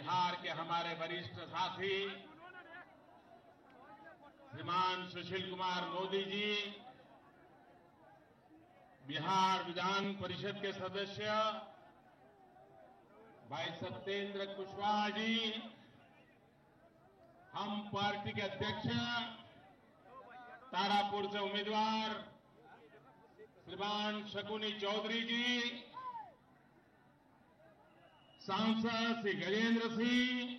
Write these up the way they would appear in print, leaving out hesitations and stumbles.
बिहार के हमारे वरिष्ठ साथी श्रीमान सुशील कुमार मोदी जी, बिहार विधान परिषद के सदस्य भाई सत्येंद्र कुशवाहा जी, हम पार्टी के अध्यक्ष तारापुर से उम्मीदवार श्रीमान शकुनी चौधरी जी, सांसद श्री गजेंद्र सिंह,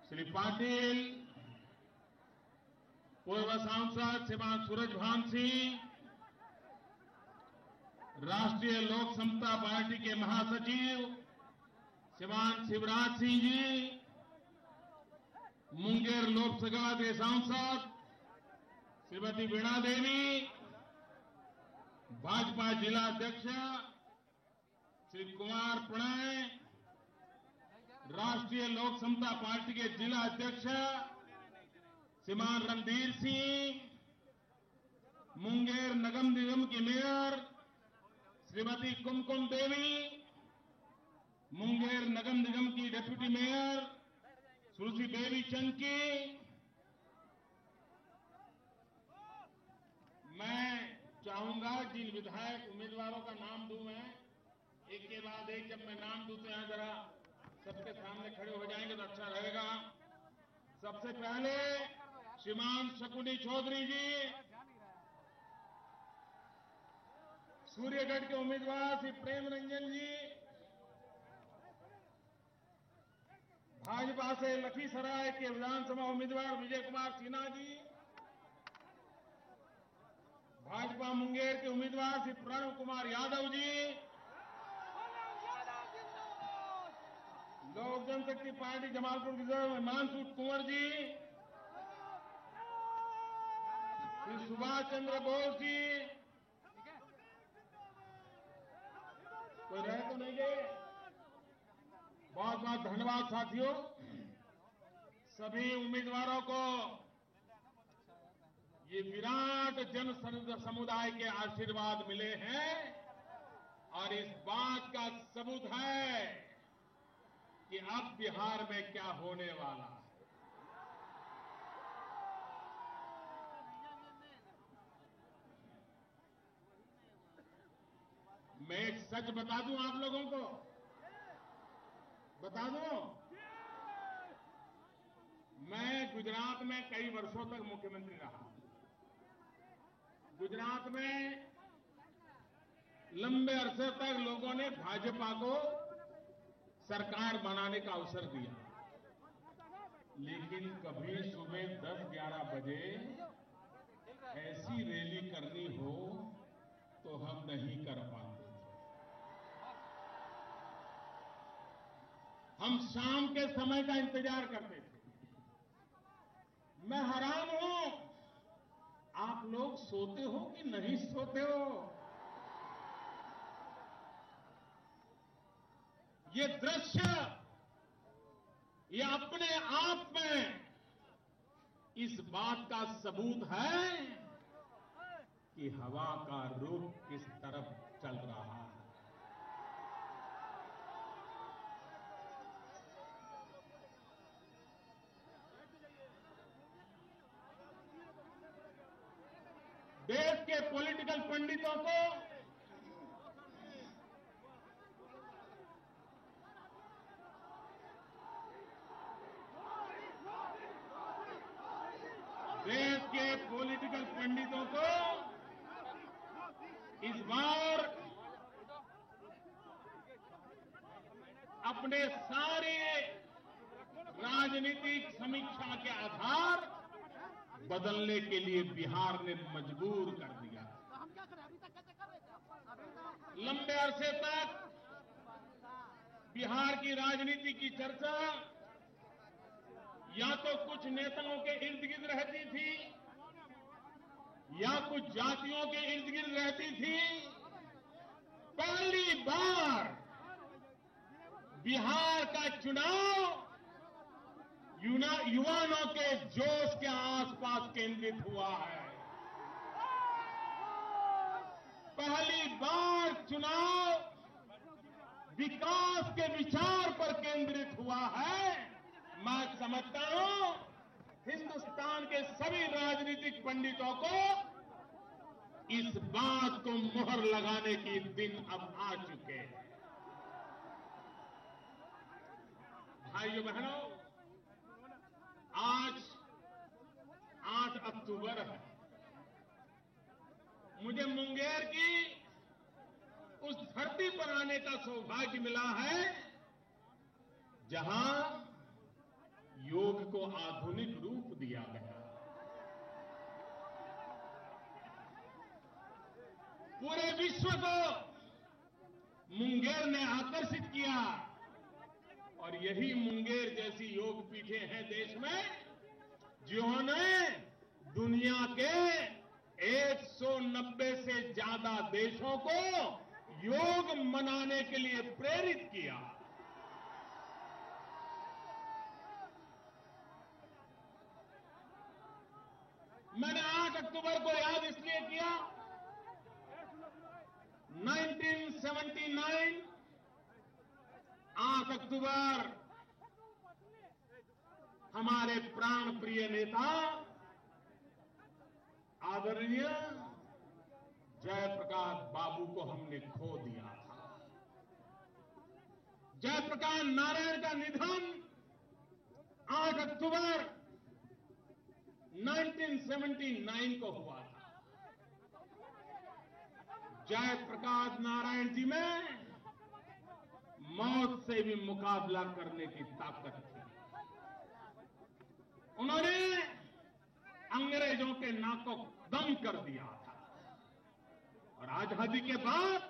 श्री पाटिल, पूर्व सांसद श्रीमान सूरज भान सिंह, राष्ट्रीय लोक समता पार्टी के महासचिव श्रीमान शिवराज सिंह जी, मुंगेर लोकसभा के सांसद श्रीमती वीणा देवी, भाजपा जिला अध्यक्ष श्री कुमार प्रणय, राष्ट्रीय लोक समता पार्टी के जिला अध्यक्ष श्रीमान रणधीर सिंह, मुंगेर नगर निगम की मेयर श्रीमती कुमकुम देवी, मुंगेर नगर निगम की डिप्टी मेयर सुश्री बेबी चंकी। मैं चाहूंगा जिन विधायक उम्मीदवारों का नाम दूं मैं, एक के बाद एक जब मैं नाम दूं तो यहां जरा सबके सामने खड़े हो जाएंगे तो अच्छा रहेगा। सबसे पहले श्रीमान शकुनी चौधरी जी, सूर्यगढ़ के उम्मीदवार श्री प्रेम रंजन जी, भाजपा से लखीसराय के विधानसभा उम्मीदवार विजय कुमार सिन्हा जी, भाजपा मुंगेर के उम्मीदवार श्री प्रणव कुमार यादव जी, लोक जनशक्ति पार्टी जमालपुर रिजर्व हिमांशु कुंवर जी, श्री सुभाष चंद्र बोस जी, कोई रहे तो नहीं गए। बहुत बहुत धन्यवाद साथियों। सभी उम्मीदवारों को ये विराट जन समुदाय के आशीर्वाद मिले हैं और इस बात का सबूत है कि अब बिहार में क्या होने वाला है। मैं एक सच बता दूं आप लोगों को, बता दूं, मैं गुजरात में कई वर्षों तक मुख्यमंत्री रहा। गुजरात में लंबे अरसे तक लोगों ने भाजपा को सरकार बनाने का अवसर दिया, लेकिन कभी सुबह 10-11 बजे ऐसी रैली करनी हो तो हम नहीं कर पाते। हम शाम के समय का इंतजार करते थे। मैं हैरान हूं, आप लोग सोते हो कि नहीं सोते हो? ये दृश्य, ये अपने आप में इस बात का सबूत है कि हवा का रुख किस तरफ चल रहा है। देश के पॉलिटिकल पंडितों को इस बार अपने सारे राजनीतिक समीक्षा के आधार बदलने के लिए बिहार ने मजबूर कर दिया। लंबे अरसे तक बिहार की राजनीति की चर्चा या तो कुछ नेताओं के इर्द गिर्द रहती थी या कुछ जातियों के इर्द गिर्द रहती थी। पहली बार बिहार का चुनाव युवाओं के जोश के आसपास केंद्रित हुआ है। पहली बार चुनाव विकास के विचार पर हुआ है, मैं समझता हूं हिंदुस्तान के सभी राजनीतिक पंडितों को इस बात को मुहर लगाने के दिन अब आ चुके हैं। भाइयों बहनों, आज 8 अक्टूबर है। मुझे मुंगेर की उस धरती पर आने का सौभाग्य मिला है जहां योग को आधुनिक रूप दिया गया। पूरे विश्व को मुंगेर ने आकर्षित किया और यही मुंगेर जैसी योग पीठें हैं देश में जिन्होंने दुनिया के 190 से ज्यादा देशों को योग मनाने के लिए प्रेरित किया। मैंने 8 अक्टूबर को याद इसलिए किया, 1979 8 अक्टूबर हमारे प्राण प्रिय नेता आदरणीय जयप्रकाश बाबू को हमने खो दिया था। जयप्रकाश नारायण का निधन 8 अक्टूबर 1979 को हुआ था। जयप्रकाश नारायण जी में मौत से भी मुकाबला करने की ताकत थी। उन्होंने अंग्रेजों के नाक को दम कर दिया था और आजादी के बाद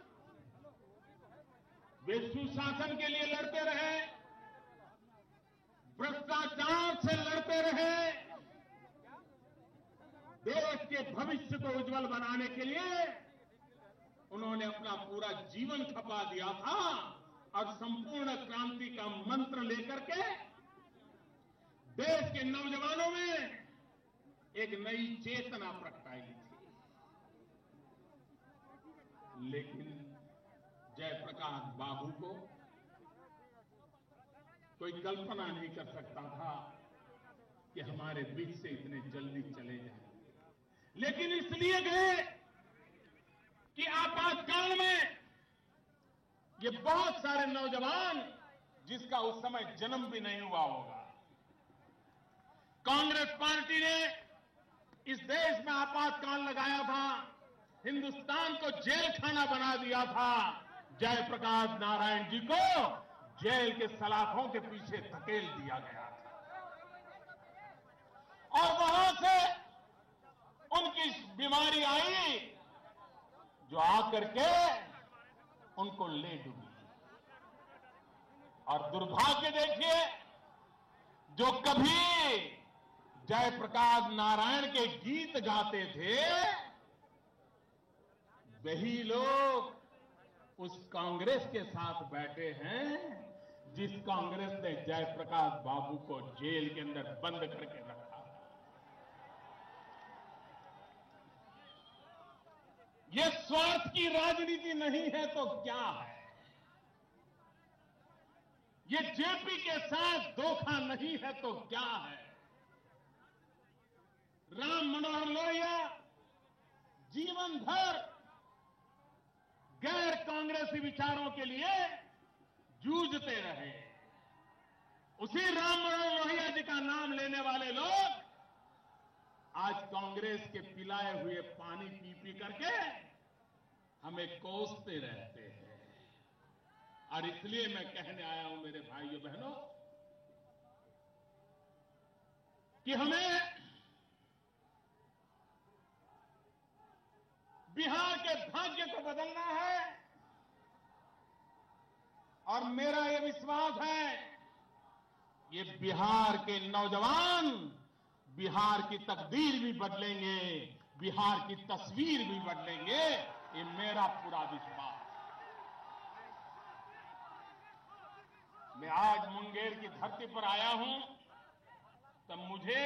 वे सुशासन के लिए लड़ते रहे, भ्रष्टाचार से लड़ते रहे, देश के भविष्य को उज्जवल बनाने के लिए उन्होंने अपना पूरा जीवन खपा दिया था और संपूर्ण क्रांति का मंत्र लेकर के देश के नौजवानों में एक नई चेतना प्रगटाई थी। लेकिन जयप्रकाश बाबू को कोई कल्पना नहीं कर सकता था कि हमारे बीच से इतने जल्दी चले जाएंगे। लेकिन इसलिए गए कि आपातकाल में ये बहुत सारे नौजवान जिसका उस समय जन्म भी नहीं हुआ होगा, कांग्रेस पार्टी ने इस देश में आपातकाल लगाया था, हिंदुस्तान को जेल खाना बना दिया था। जयप्रकाश नारायण जी को जेल के सलाखों के पीछे धकेल दिया गया था और वहां से उनकी बीमारी आई जो आकर के उनको ले डूबी। और दुर्भाग्य देखिए, जो कभी जयप्रकाश नारायण के गीत गाते थे वही लोग उस कांग्रेस के साथ बैठे हैं जिस कांग्रेस ने जयप्रकाश बाबू को जेल के अंदर बंद करके रखा। ये स्वार्थ की राजनीति नहीं है तो क्या है? ये जेपी के साथ धोखा नहीं है तो क्या है? राम मनोहर लोहिया जीवन भर गैर कांग्रेसी विचारों के लिए जूझते रहे। उसी राम मनोहर लोहिया जी का नाम लेने वाले लोग आज कांग्रेस के पिलाए हुए पानी पी पी करके हमें कोसते रहते हैं। और इसलिए मैं कहने आया हूं मेरे भाइयों बहनों कि हमें बिहार के भाग्य को बदलना है और मेरा यह विश्वास है ये बिहार के नौजवान बिहार की तकदीर भी बदलेंगे, बिहार की तस्वीर भी बदलेंगे, ये मेरा पूरा विश्वास। मैं आज मुंगेर की धरती पर आया हूं तब मुझे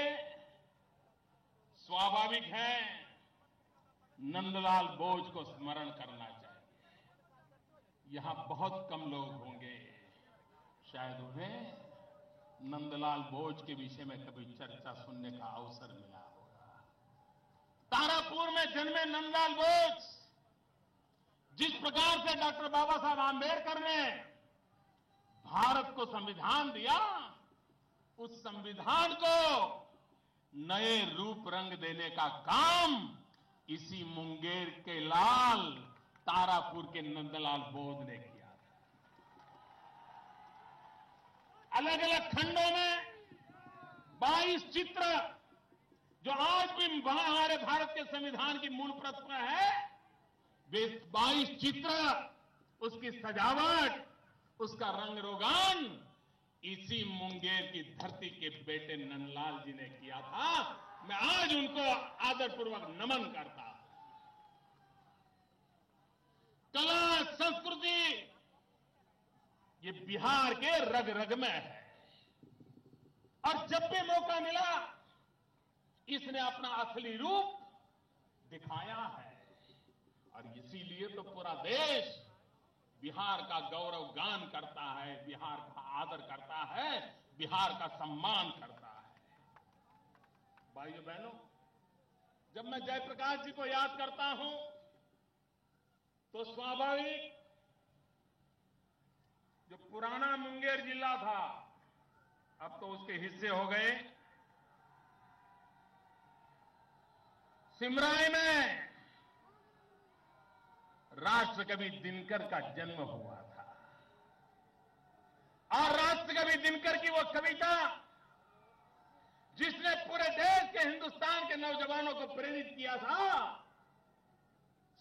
स्वाभाविक है नंदलाल बोस को स्मरण करना चाहिए। यहां बहुत कम लोग होंगे, शायद उन्हें नंदलाल बोस के विषय में कभी चर्चा सुनने का अवसर मिला होगा। तारापुर में जन्मे नंदलाल बोस, जिस प्रकार से डॉक्टर बाबा साहब आंबेडकर ने भारत को संविधान दिया, उस संविधान को नए रूप रंग देने का काम इसी मुंगेर के लाल, तारापुर के नंदलाल बोस ने किया। अलग अलग खंडों में 22 चित्र जो आज भी वहां हमारे भारत के संविधान की मूल प्रत में है, वे 22 चित्र, उसकी सजावट, उसका रंग रोगान इसी मुंगेर की धरती के बेटे नंदलाल जी ने किया था। मैं आज उनको आदरपूर्वक नमन करता हूं। कला संस्कृति ये बिहार के रग रग में है और जब भी मौका मिला इसने अपना असली रूप दिखाया है और इसीलिए तो पूरा देश बिहार का गौरव गान करता है, बिहार का आदर करता है, बिहार का सम्मान करता है। भाइयों बहनों, जब मैं जयप्रकाश जी को याद करता हूं तो स्वाभाविक जो पुराना मुंगेर जिला था, अब तो उसके हिस्से हो गए, सिमराय में राष्ट्रकवि दिनकर का जन्म हुआ था और राष्ट्रकवि दिनकर की वो कविता जिसने पूरे देश के, हिंदुस्तान के नौजवानों को प्रेरित किया था,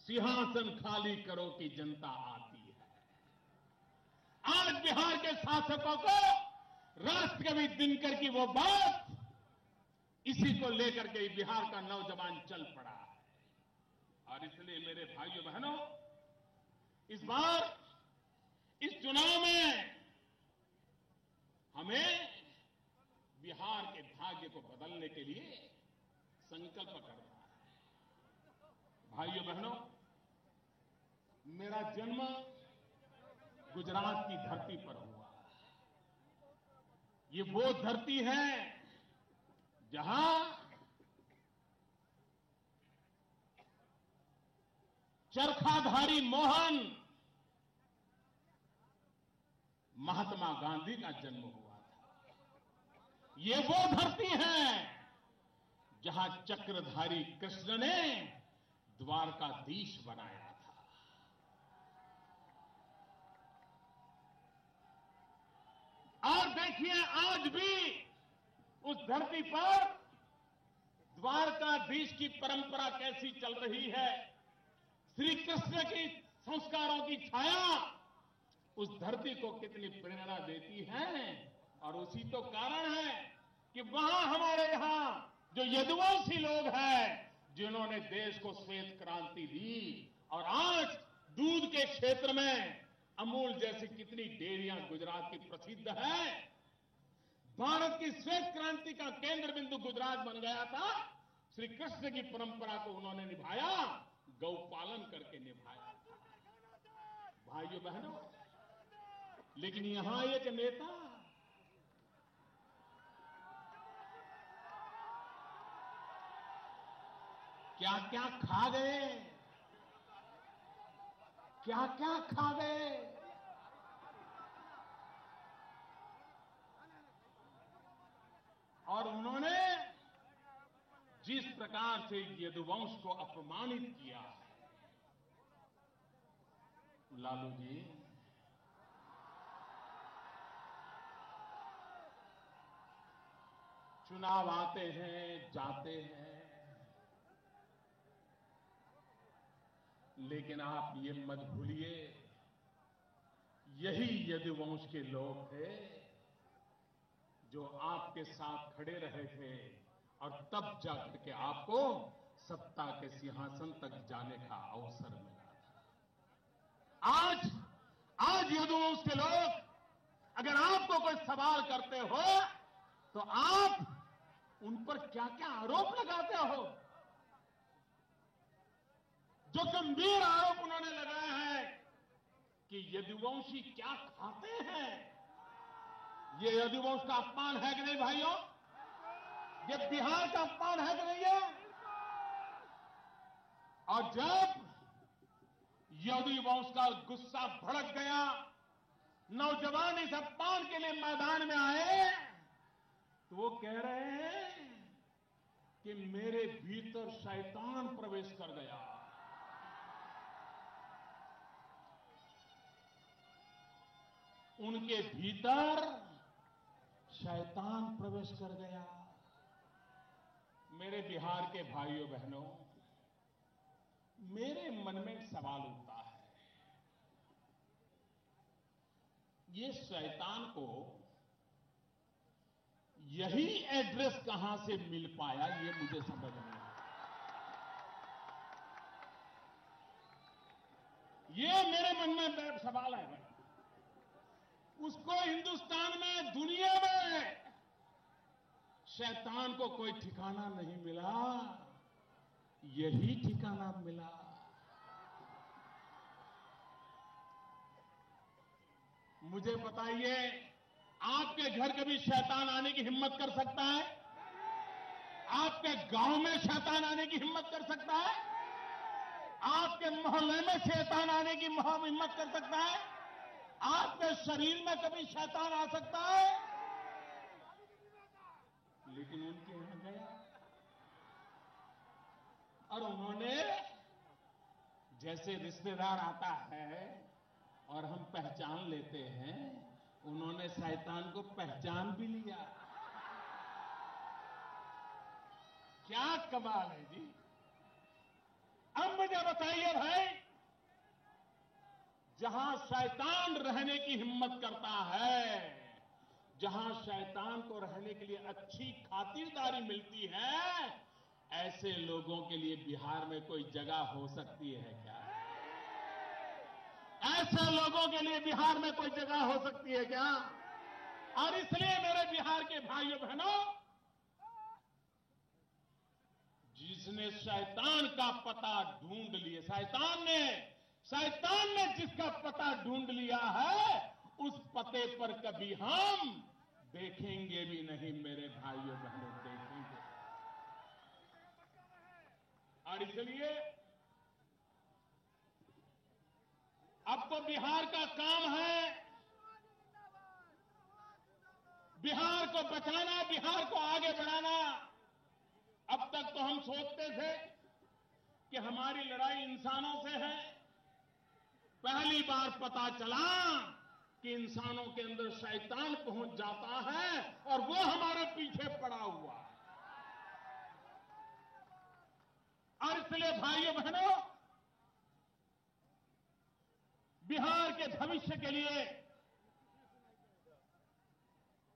सिंहासन खाली करो कि जनता आती है। आज बिहार के शासकों को राष्ट्रकवि दिनकर की वो बात, इसी को लेकर के बिहार का नौजवान चल पड़ा है। और इसलिए मेरे भाइयों बहनों, इस बार इस चुनाव में हमें बिहार के भाग्य को बदलने के लिए संकल्प करना है। भाइयों बहनों, मेरा जन्म गुजरात की धरती पर हुआ। ये वो धरती है जहां चरखाधारी मोहन महात्मा गांधी का जन्म हुआ था। ये वो धरती है जहां चक्रधारी कृष्ण ने द्वारकाधीश बनाया था। और देखिए आज भी उस धरती पर द्वारकाधीश की परंपरा कैसी चल रही है। श्री कृष्ण की संस्कारों की छाया उस धरती को कितनी प्रेरणा देती है। और उसी तो कारण है कि वहां हमारे यहां जो यदुवंशी लोग हैं, जिन्होंने देश को श्वेत क्रांति दी, और आज दूध के क्षेत्र में अमूल जैसी कितनी डेयरियां गुजरात की प्रसिद्ध है। भारत की श्वेत क्रांति का केंद्र बिंदु गुजरात बन गया था। श्री कृष्ण की परंपरा को उन्होंने निभाया, गौपालन करके निभाया था। भाइयों बहनों, लेकिन यहां एक नेता क्या क्या खा गए, क्या क्या खा गए। और उन्होंने जिस प्रकार से यदुवंश को अपमानित किया, लालू जी, चुनाव आते हैं जाते हैं, लेकिन आप ये मत भूलिए, यही यदुवंश के लोग थे जो आपके साथ खड़े रहे थे और तब जाकर के आपको सत्ता के सिंहासन तक जाने का अवसर मिला था। आज यदुवंश के लोग अगर आपको कोई सवाल करते हो तो आप उन पर क्या क्या आरोप लगाते हो। जो गंभीर आरोप उन्होंने लगाया है कि यदुवंशी क्या खाते हैं, ये यदुवंश का अपमान है कि नहीं भाइयों? ये बिहार का अपमान है कि नहीं है? और जब यदुवंश का गुस्सा भड़क गया, नौजवान इस अपमान के लिए मैदान में आए, तो वो कह रहे हैं कि मेरे भीतर शैतान प्रवेश कर गया। उनके भीतर शैतान प्रवेश कर गया। मेरे बिहार के भाइयों बहनों, मेरे मन में एक सवाल उठता है, ये शैतान को यही एड्रेस कहां से मिल पाया, ये मुझे समझ नहीं आया। ये मेरे मन में सवाल है भाई। उसको हिंदुस्तान में, दुनिया में शैतान को कोई ठिकाना नहीं मिला, यही ठिकाना मिला। मुझे बताइए, आपके घर कभी शैतान आने की हिम्मत कर सकता है? आपके गांव में शैतान आने की हिम्मत कर सकता है? आपके मोहल्ले में शैतान आने की हिम्मत कर सकता है? आपके शरीर में कभी शैतान आ सकता है? लेकिन उनके यहां गया और उन्होंने, जैसे रिश्तेदार आता है और हम पहचान लेते हैं, उन्होंने शैतान को पहचान भी लिया। क्या कमाल है जी। अब मुझे बताइए भाई, जहां शैतान रहने की हिम्मत करता है, जहां शैतान को रहने के लिए अच्छी खातिरदारी मिलती है, ऐसे लोगों के लिए बिहार में कोई जगह हो सकती है क्या? ऐसे लोगों के लिए बिहार में कोई जगह हो सकती है क्या? और इसलिए मेरे बिहार के भाइयों बहनों, जिसने शैतान का पता ढूंढ लिया, शैतान ने जिसका पता ढूंढ लिया है, उस पते पर कभी हम देखेंगे भी नहीं मेरे भाइयों बहनों, देखेंगे। और इसलिए अब तो बिहार का काम है बिहार को बचाना, बिहार को आगे बढ़ाना। अब तक तो हम सोचते थे कि हमारी लड़ाई इंसानों से है। पहली बार पता चला कि इंसानों के अंदर शैतान पहुंच जाता है और वो हमारे पीछे पड़ा हुआ है। और इसलिए भाइयों बहनों, बिहार के भविष्य के लिए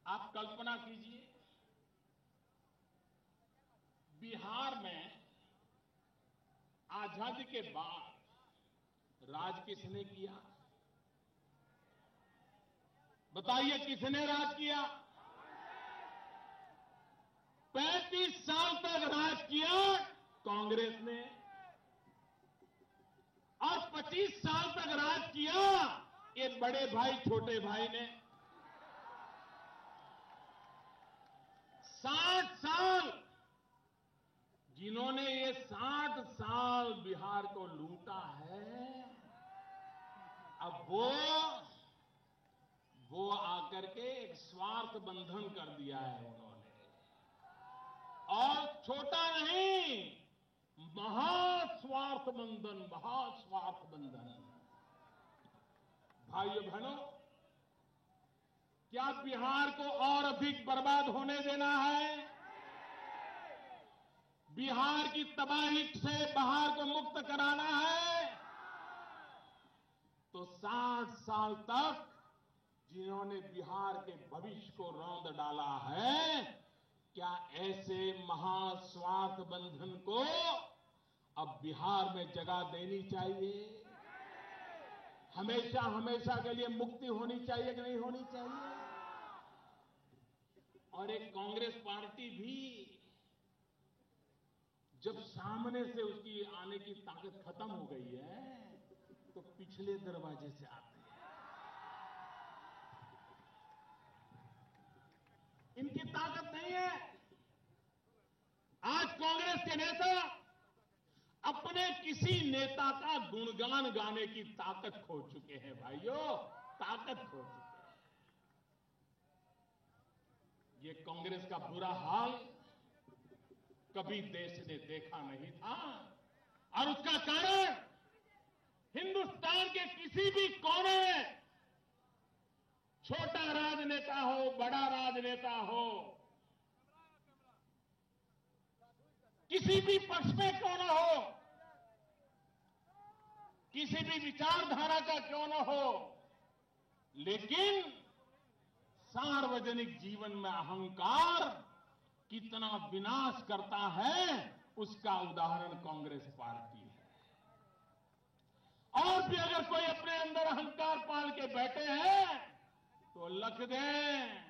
आप कल्पना कीजिए, बिहार में आजादी के बाद राज किसने किया? बताइए, किसने राज किया? 35 साल तक राज किया कांग्रेस ने, और 25 साल तक राज किया ये बड़े भाई छोटे भाई ने। 60 साल जिन्होंने, ये 60 साल बिहार को लूटा है, अब वो आकर के एक स्वार्थ बंधन कर दिया है उन्होंने। और छोटा नहीं, महास्वार्थ बंधन, महास्वार्थ बंधन। भाइयों बहनों, क्या बिहार को और अधिक बर्बाद होने देना है? बिहार की तबाही से बिहार को मुक्त कराना है? तो 60 साल तक जिन्होंने बिहार के भविष्य को रौंद डाला है, क्या ऐसे महास्वार्थ बंधन को अब बिहार में जगह देनी चाहिए? हमेशा हमेशा के लिए मुक्ति होनी चाहिए कि नहीं होनी चाहिए? और एक कांग्रेस पार्टी भी जब सामने से उसकी आने की ताकत खत्म हो गई है, तो पिछले दरवाजे से आती है। के नेता अपने किसी नेता का गुणगान गाने की ताकत खो चुके हैं भाइयों, ताकत खो चुके हैं। ये कांग्रेस का बुरा हाल कभी देश ने देखा नहीं था और उसका कारण हिंदुस्तान के किसी भी कोने में, छोटा राजनेता हो, बड़ा राजनेता हो, किसी भी पक्ष में क्यों न हो, किसी भी विचारधारा का क्यों न हो, लेकिन सार्वजनिक जीवन में अहंकार कितना विनाश करता है, उसका उदाहरण कांग्रेस पार्टी है। और भी अगर कोई अपने अंदर अहंकार पाल के बैठे हैं तो लिख दें,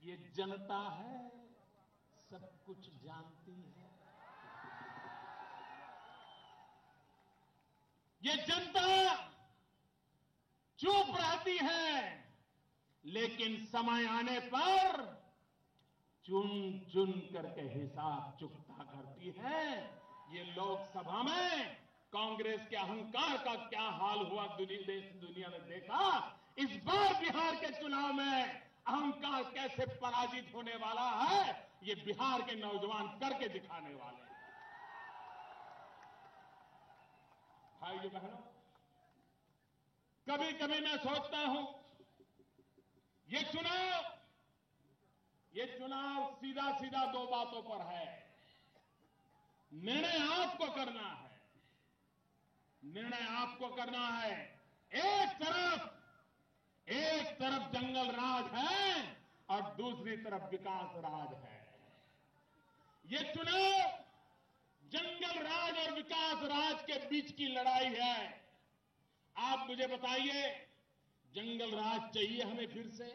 ये जनता है, सब कुछ जानती है। ये जनता चुप रहती है, लेकिन समय आने पर चुन चुन करके हिसाब चुकता करती है। ये लोकसभा में कांग्रेस के अहंकार का क्या हाल हुआ, देश दुनिया ने देखा। इस बार बिहार के चुनाव में अहंकार कैसे पराजित होने वाला है, ये बिहार के नौजवान करके दिखाने वाले हैं। भाइयों बहनों, कभी कभी मैं सोचता हूं, ये चुनाव सीधा सीधा दो बातों पर है। निर्णय आपको करना है, निर्णय आपको करना है। एक तरफ जंगल राज है और दूसरी तरफ विकास राज है। ये चुनाव जंगल राज और विकास राज के बीच की लड़ाई है। आप मुझे बताइए, जंगल राज चाहिए हमें फिर से?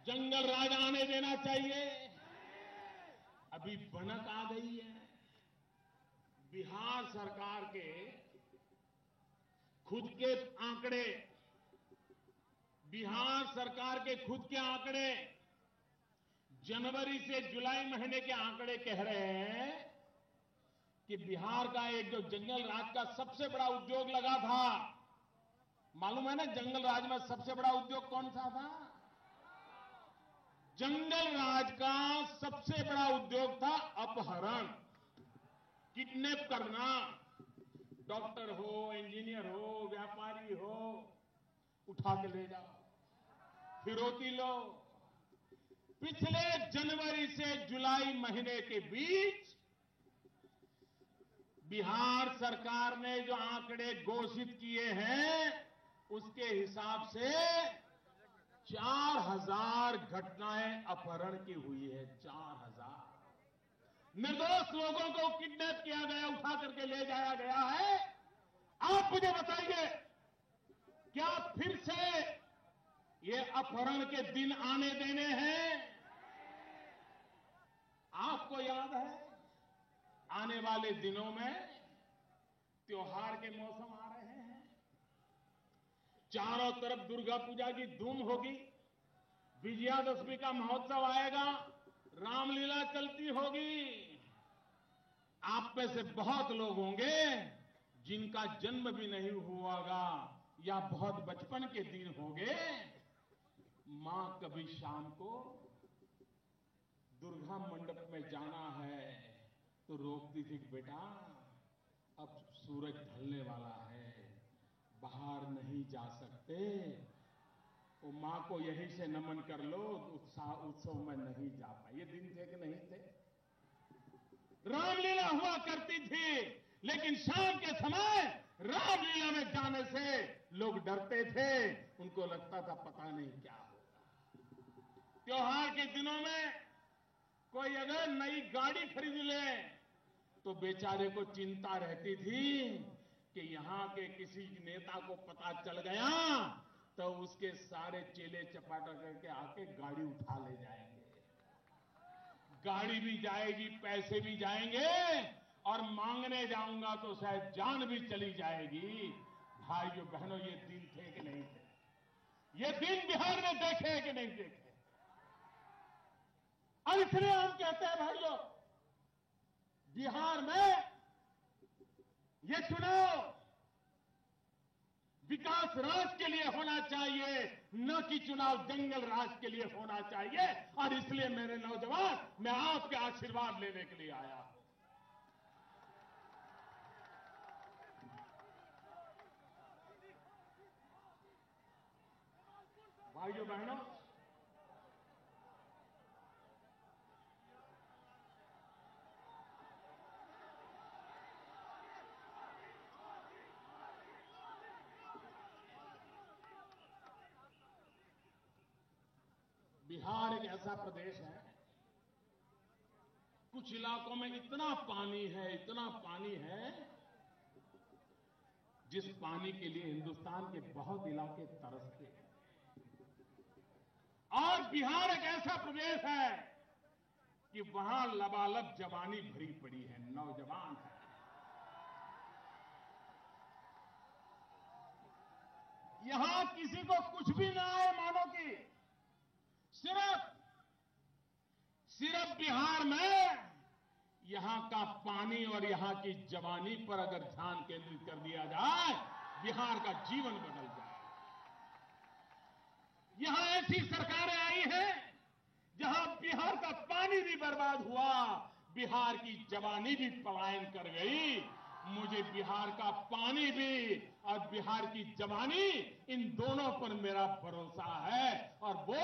जंगल राज आने देना चाहिए? अभी भनक आ गई है। बिहार सरकार के खुद के आंकड़े, बिहार सरकार के खुद के आंकड़े, जनवरी से जुलाई महीने के आंकड़े कह रहे हैं कि बिहार का एक जो जंगल राज का सबसे बड़ा उद्योग लगा था, मालूम है ना जंगल राज में सबसे बड़ा उद्योग कौन सा था? जंगल राज का सबसे बड़ा उद्योग था अपहरण, किडनैप करना। डॉक्टर हो, इंजीनियर हो, व्यापारी हो, उठा के ले जाओ, फिरौती लो। पिछले जनवरी से जुलाई महीने के बीच बिहार सरकार ने जो आंकड़े घोषित किए हैं, उसके हिसाब से 4000 घटनाएं अपहरण की हुई है। 4000 निर्दोष लोगों को किडनैप किया गया, उठा करके ले जाया गया है। आप मुझे बताइए, क्या फिर से ये अपहरण के दिन आने देने हैं? आपको याद है, आने वाले दिनों में त्योहार के मौसम आ रहे हैं, चारों तरफ दुर्गा पूजा की धूम होगी, विजयादशमी का महोत्सव आएगा, रामलीला चलती होगी। आप में से बहुत लोग होंगे जिनका जन्म भी नहीं हुआ होगा या बहुत बचपन के दिन होंगे। मां कभी शाम को दुर्गा मंडप में जाना है तो रोकती थी, बेटा अब सूरज ढलने वाला है, बाहर नहीं जा सकते, तो मां को यहीं से नमन कर लो, उत्सव में नहीं जा पाए। ये दिन थे कि नहीं थे? रामलीला हुआ करती थी, लेकिन शाम के समय रामलीला में जाने से लोग डरते थे, उनको लगता था पता नहीं क्या होगा। त्योहार के दिनों में कोई अगर नई गाड़ी खरीद ले तो बेचारे को चिंता रहती थी कि यहां के किसी नेता को पता चल गया तो उसके सारे चेले चपाटा करके आके गाड़ी उठा ले जाएंगे। गाड़ी भी जाएगी, पैसे भी जाएंगे और मांगने जाऊंगा तो शायद जान भी चली जाएगी। भाइयों बहनों, ये दिन थे कि नहीं थे? ये दिन बिहार में देखे कि नहीं देखे? और इसलिए हम कहते हैं भाइयों, बिहार में ये चुनाव विकास राज के लिए होना चाहिए, न कि चुनाव जंगल राज के लिए होना चाहिए। और इसलिए मेरे नौजवान, मैं आपके आशीर्वाद लेने के लिए आया हूं। भाइयों बहनों, बिहार एक ऐसा प्रदेश है, कुछ इलाकों में इतना पानी है, जिस पानी के लिए हिंदुस्तान के बहुत इलाके तरसते हैं। और बिहार एक ऐसा प्रदेश है कि वहां लबालब जवानी भरी पड़ी है, नौजवान है। यहां किसी को कुछ भी ना आए, मानो कि सिर्फ बिहार में यहां का पानी और यहां की जवानी पर अगर ध्यान केंद्रित कर दिया जाए, बिहार का जीवन बदल जाए। यहां ऐसी सरकारें आई हैं जहां बिहार का पानी भी बर्बाद हुआ, बिहार की जवानी भी पलायन कर गई। मुझे बिहार का पानी भी और बिहार की जवानी, इन दोनों पर मेरा भरोसा है। और वो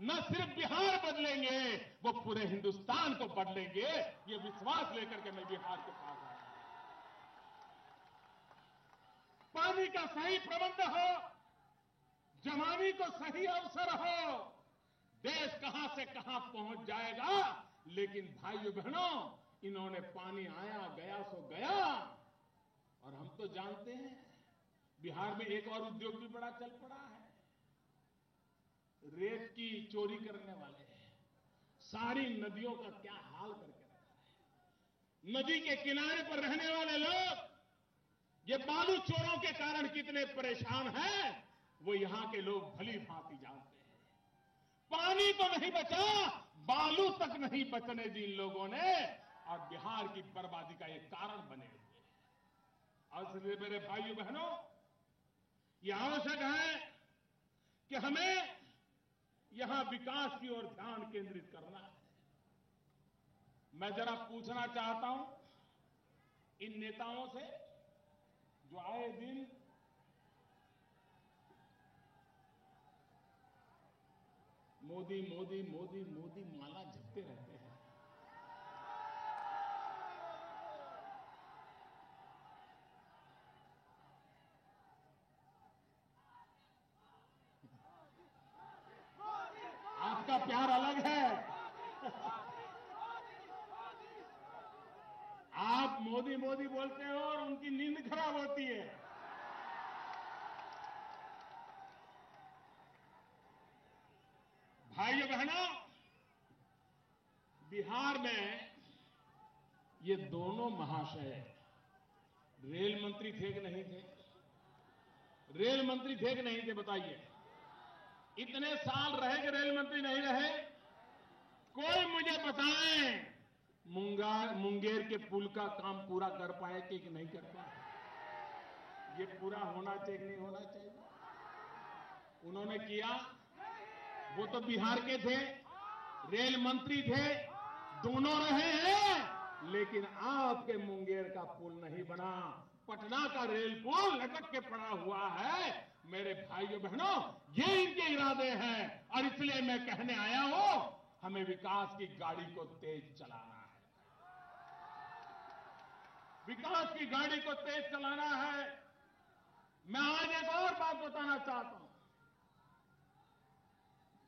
न सिर्फ बिहार बदलेंगे, वो पूरे हिंदुस्तान को बदलेंगे। ये विश्वास लेकर के मैं बिहार के पास आया। पानी का सही प्रबंध हो, जवानी को सही अवसर हो, देश कहां से कहां पहुंच जाएगा। लेकिन भाइयों बहनों, इन्होंने पानी आया गया सो गया। और हम तो जानते हैं बिहार में एक और उद्योग भी बड़ा चल पड़ा है, रेत की चोरी करने वाले। सारी नदियों का क्या हाल करके रखा है। नदी के किनारे पर रहने वाले लोग ये बालू चोरों के कारण कितने परेशान हैं, वो यहां के लोग भली भांति जानते हैं। पानी तो नहीं बचा, बालू तक नहीं बचने दी इन लोगों ने, और बिहार की बर्बादी का एक कारण बने हुए। और इसलिए मेरे भाइयों बहनों, यह आवश्यक है कि हमें यहां विकास की ओर ध्यान केंद्रित करना है। मैं जरा पूछना चाहता हूं इन नेताओं से जो आए दिन मोदी मोदी मोदी मोदी माला जपते रहते हैं। आपका प्यार अलग है। आप मोदी मोदी बोलते हो और उनकी नींद खराब होती है। भाइयों बहनों, बिहार में ये दोनों महाशय रेल मंत्री थे कि नहीं थे? रेल मंत्री थे कि नहीं थे, बताइए। इतने साल रहे कि रेल मंत्री नहीं रहे? कोई मुझे बताएं, मुंगेर के पुल का काम पूरा कर पाए कि नहीं कर पाए? ये पूरा होना चाहिए कि नहीं होना चाहिए? उन्होंने किया। वो तो बिहार के थे, रेल मंत्री थे, दोनों रहे हैं, लेकिन आपके मुंगेर का पुल नहीं बना। पटना का रेल पुल लटक के पड़ा हुआ है। मेरे भाइयों बहनों, ये इनके इरादे हैं। और इसलिए मैं कहने आया हूं, हमें विकास की गाड़ी को तेज चलाना है। विकास की गाड़ी को तेज चलाना है। मैं आज एक और बात बताना चाहता हूं।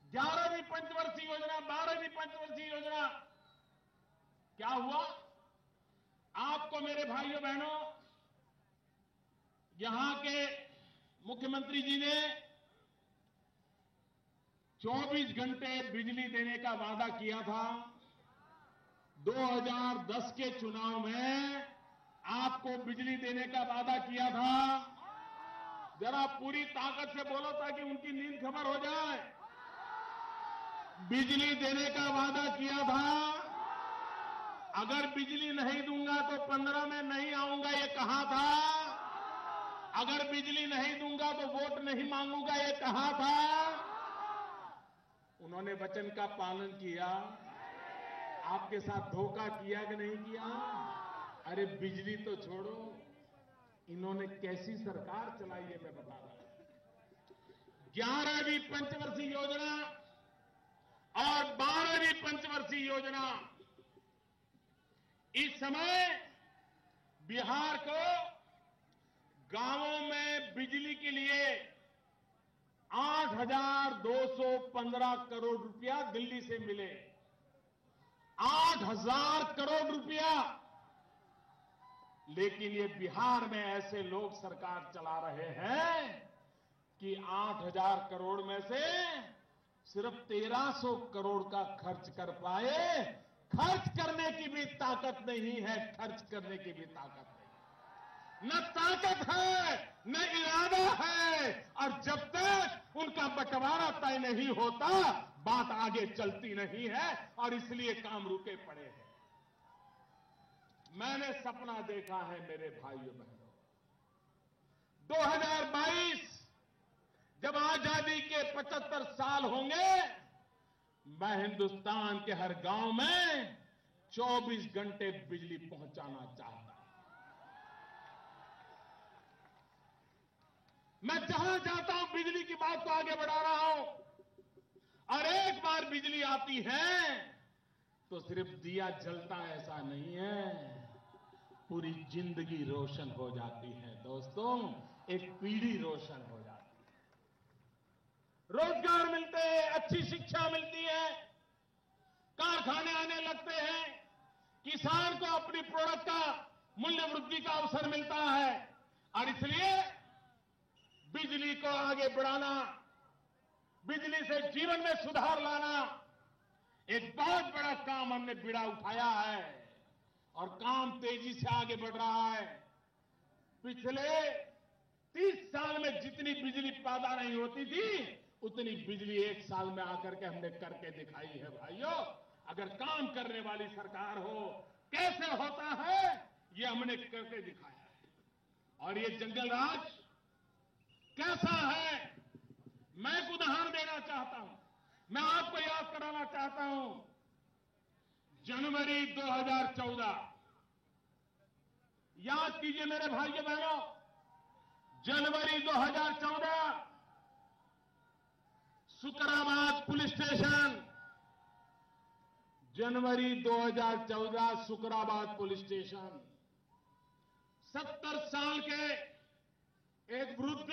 11वीं पंचवर्षीय योजना, 12वीं पंचवर्षीय योजना क्या हुआ? आपको मेरे भाइयों बहनों, यहां के मुख्यमंत्री जी ने 24 घंटे बिजली देने का वादा किया था। 2010 के चुनाव में आपको बिजली देने का वादा किया था। जरा पूरी ताकत से बोलो ताकि उनकी नींद खबर हो जाए। बिजली देने का वादा किया था अगर बिजली नहीं दूंगा तो 15 में नहीं आऊंगा, ये कहा था। अगर बिजली नहीं दूंगा तो वोट नहीं मांगूंगा, ये कहा था। उन्होंने वचन का पालन किया। आपके साथ धोखा किया कि नहीं किया? अरे बिजली तो छोड़ो, इन्होंने कैसी सरकार चलाई है मैं बता रहा हूं। 11वीं पंचवर्षीय योजना और 12वीं पंचवर्षीय योजना, इस समय बिहार को गांवों में बिजली के लिए 8,215 करोड़ रुपया दिल्ली से मिले। 8,000 करोड़ रुपया। लेकिन ये बिहार में ऐसे लोग सरकार चला रहे हैं कि 8,000 करोड़ में से सिर्फ 1,300 करोड़ का खर्च कर पाए। खर्च करने की भी ताकत नहीं है, खर्च करने की भी ताकत नहीं। न ताकत है न इरादा है, और जब तक उनका बंटवारा तय नहीं होता बात आगे चलती नहीं है, और इसलिए काम रुके पड़े हैं। मैंने सपना देखा है मेरे भाइयों बहनों, 2022 जब आजादी के 75 साल होंगे, मैं हिंदुस्तान के हर गांव में 24 घंटे बिजली पहुंचाना चाहता हूं। मैं जहां जाता हूं बिजली की बात को आगे बढ़ा रहा हूं, और एक बार बिजली आती है तो सिर्फ दिया जलता ऐसा नहीं है, पूरी जिंदगी रोशन हो जाती है दोस्तों, एक पीढ़ी रोशन हो जाती है, रोजगार मिलते हैं, अच्छी शिक्षा मिलती है, कारखाने आने लगते हैं, किसान को अपनी प्रोडक्ट का मूल्य वृद्धि का अवसर मिलता है। और इसलिए बिजली को आगे बढ़ाना, बिजली से जीवन में सुधार लाना, एक बहुत बड़ा काम हमने बीड़ा उठाया है, और काम तेजी से आगे बढ़ रहा है। पिछले 30 साल में जितनी बिजली पैदा नहीं होती थी, उतनी बिजली एक साल में आकर के हमने करके दिखाई है भाइयों। अगर काम करने वाली सरकार हो, कैसे होता है ये हमने करके दिखाया है। और ये जंगल राज कैसा है, मैं एक उदाहरण देना चाहता हूं, मैं आपको याद कराना चाहता हूं। जनवरी 2014, याद कीजिए मेरे भाइयों बहनों, जनवरी 2014, सुकराबाद पुलिस स्टेशन, जनवरी 2014 सुकराबाद पुलिस स्टेशन, 70 साल के एक वृद्ध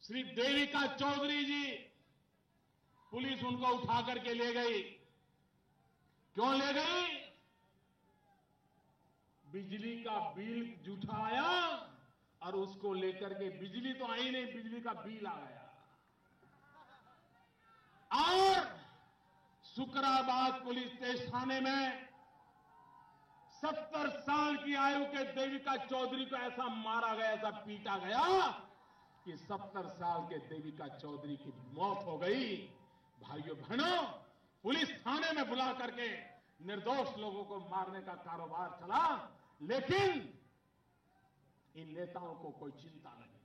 श्री देविका चौधरी जी, पुलिस उनको उठा करके ले गई। क्यों ले गई? बिजली का बिल जूठा आया, और उसको लेकर के, बिजली तो आई नहीं, बिजली का बिल आ गया। और सुकराबाद पुलिस थाने में 70 साल की आयु के देविका चौधरी को ऐसा मारा गया, ऐसा पीटा गया कि 70 साल के देविका चौधरी की मौत हो गई। भाइयों बहनों, पुलिस थाने में बुला करके निर्दोष लोगों को मारने का कारोबार चला, लेकिन इन नेताओं को कोई चिंता नहीं थी।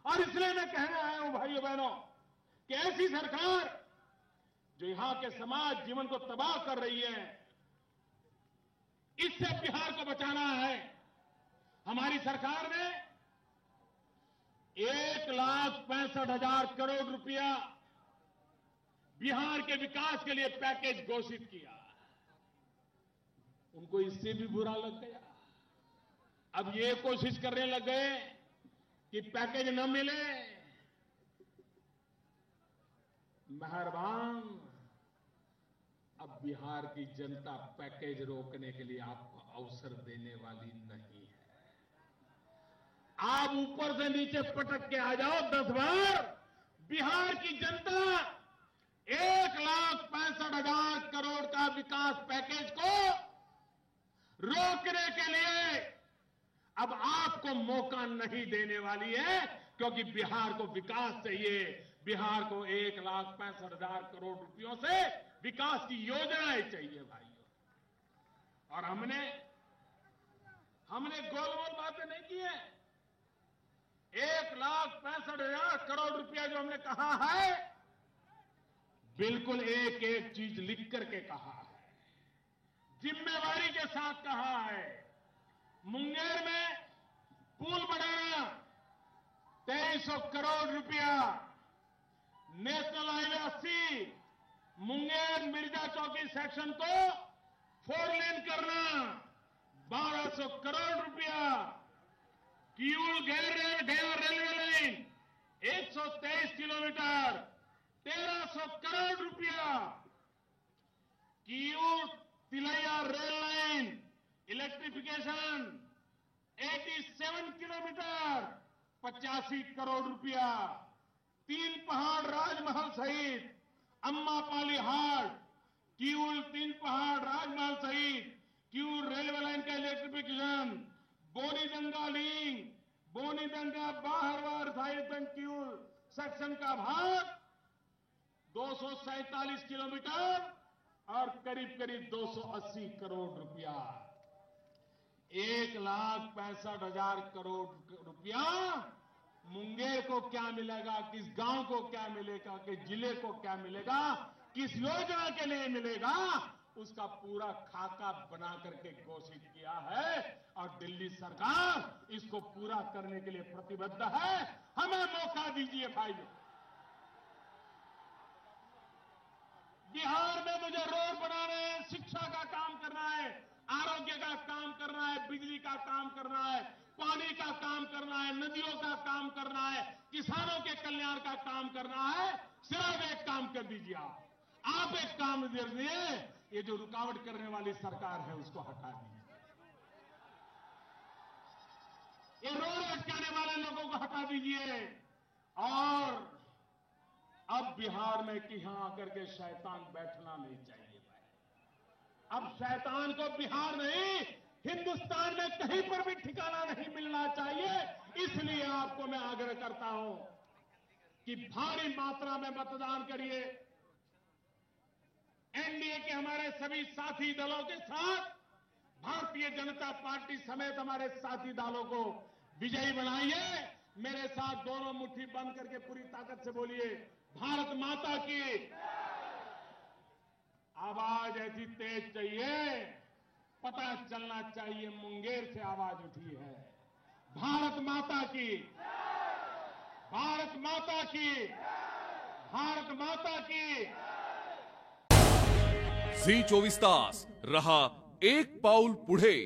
और इसलिए मैं कहने आया हूं भाइयों बहनों कि ऐसी सरकार जो यहां के समाज जीवन को तबाह कर रही है, इससे बिहार को बचाना है। हमारी सरकार ने 1,65,000 करोड़ रुपया बिहार के विकास के लिए पैकेज घोषित किया। उनको इससे भी बुरा लग गया। अब ये कोशिश करने लग गए कि पैकेज न मिले। मेहरबान, अब बिहार की जनता पैकेज रोकने के लिए आपको अवसर देने वाली नहीं है। आप ऊपर से नीचे पटक के आ जाओ 10 बार, बिहार की जनता 1,65,000 करोड़ का विकास पैकेज को रोकने के लिए अब आपको मौका नहीं देने वाली है, क्योंकि बिहार को विकास चाहिए। बिहार को 1,65,000 करोड़ रुपयों से विकास की योजनाएं चाहिए भाइयों। और हमने गोल मोल बातें नहीं की है। 1,65,000 करोड़ रुपया जो हमने कहा है, बिल्कुल एक एक चीज लिख करके कहा है, जिम्मेवारी के साथ कहा है। मुंगेर में पुल बनाना 2300 करोड़ रुपया, national highway 80 Munger Mirza Chowki section को 4 लेन करना 1200 करोड़ रुपया, किऊल गया रेलवे लाइन 123 किलोमीटर 1300 करोड़ रुपया, Kiul Tilaiya rail line electrification 87 kilometre 85 crore रुपया, 3 पहाड़ राजमहल सहित अम्मापाली हाट, किऊल 3 पहाड़ राजमहल सहित किऊल रेलवे लाइन का electrification, Bonidanga link, Bonidanga Barharwa Sahibganj Kiul section का भाग 247 किलोमीटर और करीब करीब 280 करोड़ रुपया। 1,65,000 करोड़ रुपया मुंगेर को क्या मिलेगा, किस गांव को क्या मिलेगा, किस जिले को क्या मिलेगा, किस योजना के लिए मिलेगा, उसका पूरा खाका बना करके घोषित किया है और दिल्ली सरकार इसको पूरा करने के लिए प्रतिबद्ध है। हमें मौका दीजिए भाइयों। बिहार में मुझे रोड बनाना है, शिक्षा का काम करना है, आरोग्य का काम करना है, बिजली का काम करना है, पानी का काम करना है, नदियों का काम करना है, किसानों के कल्याण का काम करना है। सिर्फ एक काम कर दीजिए, आप एक काम कर दीजिए, ये जो रुकावट करने वाली सरकार है उसको हटा दीजिए, ये रोड अटकाने वाले लोगों को हटा दीजिए। और अब बिहार में कि यहां आकर के शैतान बैठना नहीं चाहिए भाई। अब शैतान को बिहार नहीं, हिंदुस्तान में कहीं पर भी ठिकाना नहीं मिलना चाहिए। इसलिए आपको मैं आग्रह करता हूं कि भारी मात्रा में मतदान करिए। एनडीए के हमारे सभी साथी दलों के साथ भारतीय जनता पार्टी समेत हमारे साथी दलों को विजयी बनाइए। मेरे साथ दोनों मुट्ठी बंद करके पूरी ताकत से बोलिए, भारत माता की। आवाज ऐसी तेज चाहिए, पता चलना चाहिए मुंगेर से आवाज उठी है। भारत माता की, भारत माता की, भारत माता की। झी 24 तास रहा एक पाऊल पुढे।